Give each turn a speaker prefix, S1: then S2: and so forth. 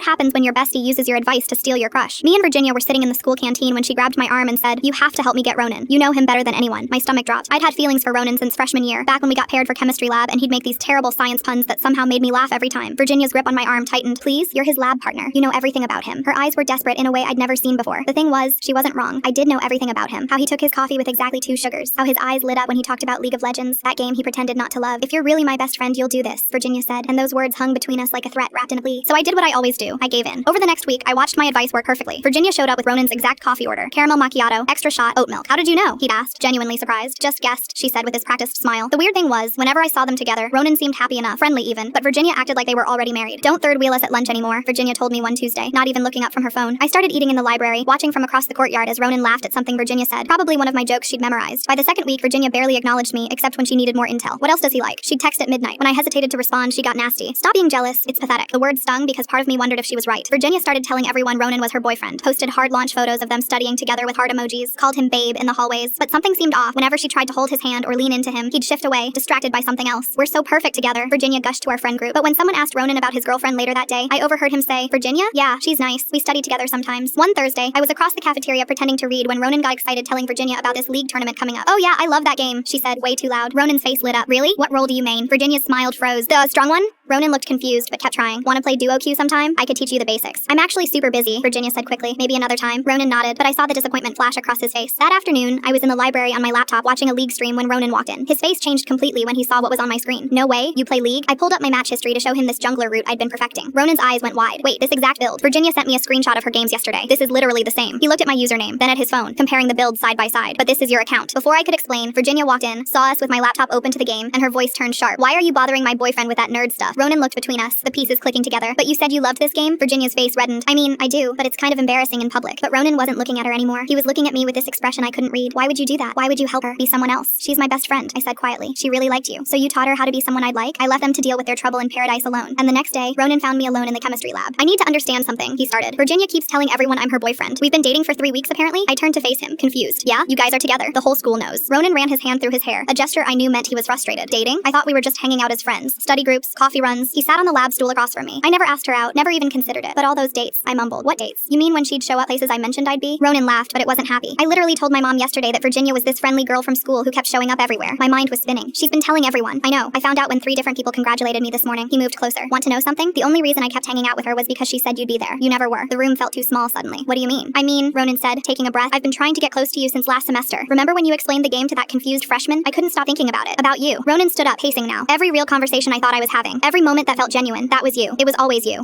S1: what happens when your bestie uses your advice to steal your crush. Me and Virginia were sitting in the school canteen when she grabbed my arm and said, "You have to help me get Ronan. You know him better than anyone." My stomach dropped. I'd had feelings for Ronan since freshman year, back when we got paired for chemistry lab and he'd make these terrible science puns that somehow made me laugh every time. Virginia's grip on my arm tightened. "Please, you're his lab partner. You know everything about him." Her eyes were desperate in a way I'd never seen before. The thing was, she wasn't wrong. I did know everything about him. How he took his coffee with exactly 2 sugars. How his eyes lit up when he talked about League of Legends, that game he pretended not to love. "If you're really my best friend, you'll do this," Virginia said, and those words hung between us like a threat wrapped in a plea. So I did what I always do. I gave in. Over the next week, I watched my advice work perfectly. Virginia showed up with Ronan's exact coffee order. Caramel macchiato, extra shot, oat milk. "How did you know?" he'd asked, genuinely surprised. "Just guessed," she said with his practiced smile. The weird thing was, whenever I saw them together, Ronan seemed happy enough, friendly even, but Virginia acted like they were already married. "Don't third wheel us at lunch anymore," Virginia told me one Tuesday, not even looking up from her phone. I started eating in the library, watching from across the courtyard as Ronan laughed at something Virginia said, probably one of my jokes she'd memorized. By the second week, Virginia barely acknowledged me, except when she needed more intel. "What else does he like?" She'd text at midnight. When I hesitated to respond, she got nasty. "Stop being jealous, it's pathetic." The word stung because part of me wondered if she was right. Virginia started telling everyone Ronan was her boyfriend, posted hard launch photos of them studying together with heart emojis, called him babe in the hallways, but something seemed off. Whenever she tried to hold his hand or lean into him, he'd shift away, distracted by something else. "We're so perfect together," Virginia gushed to our friend group. But when someone asked Ronan about his girlfriend later that day, I overheard him say, "Virginia? Yeah, she's nice. We study together sometimes." One Thursday, I was across the cafeteria pretending to read when Ronan got excited telling Virginia about this league tournament coming up. "Oh yeah, I love that game," she said way too loud. Ronan's face lit up. "Really? What role do you main?" Virginia's smile froze. "The strong one?" Ronan looked confused, but kept trying. "Want to play duo queue sometime? I could teach you the basics." "I'm actually super busy," Virginia said quickly. "Maybe another time." Ronan nodded, but I saw the disappointment flash across his face. That afternoon, I was in the library on my laptop watching a league stream when Ronan walked in. His face changed completely when he saw what was on my screen. "No way, you play League?" I pulled up my match history to show him this jungler route I'd been perfecting. Ronan's eyes went wide. "Wait, this exact build? Virginia sent me a screenshot of her games yesterday. This is literally the same." He looked at my username, then at his phone, comparing the builds side by side. "But this is your account." Before I could explain, Virginia walked in, saw us with my laptop open to the game, and her voice turned sharp. "Why are you bothering my boyfriend with that nerd stuff?" Ronan looked between us, the pieces clicking together. "But you said you loved this game?" Virginia's face reddened. "I mean, I do, but it's kind of embarrassing in public." But Ronan wasn't looking at her anymore. He was looking at me with this expression I couldn't read. "Why would you do that? Why would you help her be someone else? She's my best friend," I said quietly. "She really liked you. So you taught her how to be someone I'd like?" "I left them to deal with their trouble in paradise alone." And the next day, Ronan found me alone in the chemistry lab. "I need to understand something," he started. "Virginia keeps telling everyone I'm her boyfriend. We've been dating for 3 weeks apparently." I turned to face him, confused. "Yeah, you guys are together. The whole school knows." Ronan ran his hand through his hair, a gesture I knew meant he was frustrated. "Dating? I thought we were just hanging out as friends. Study groups, coffee runs." He sat on the lab stool across from me. "I never asked her out, never even considered it. But all those dates," I mumbled. "What dates? You mean when she'd show up places I mentioned I'd be?" Ronan laughed, but it wasn't happy. "I literally told my mom yesterday that Virginia was this friendly girl from school who kept showing up everywhere." My mind was spinning. "She's been telling everyone." "I know. I found out when 3 different people congratulated me this morning." He moved closer. "Want to know something? The only reason I kept hanging out with her was because she said you'd be there. You never were." The room felt too small suddenly. "What do you mean?" "I mean," Ronan said, taking a breath, "I've been trying to get close to you since last semester. Remember when you explained the game to that confused freshman? I couldn't stop thinking about it. About you." Ronan stood up, pacing now. "Every real conversation I thought I was having, every moment that felt genuine, that was you. It was always you."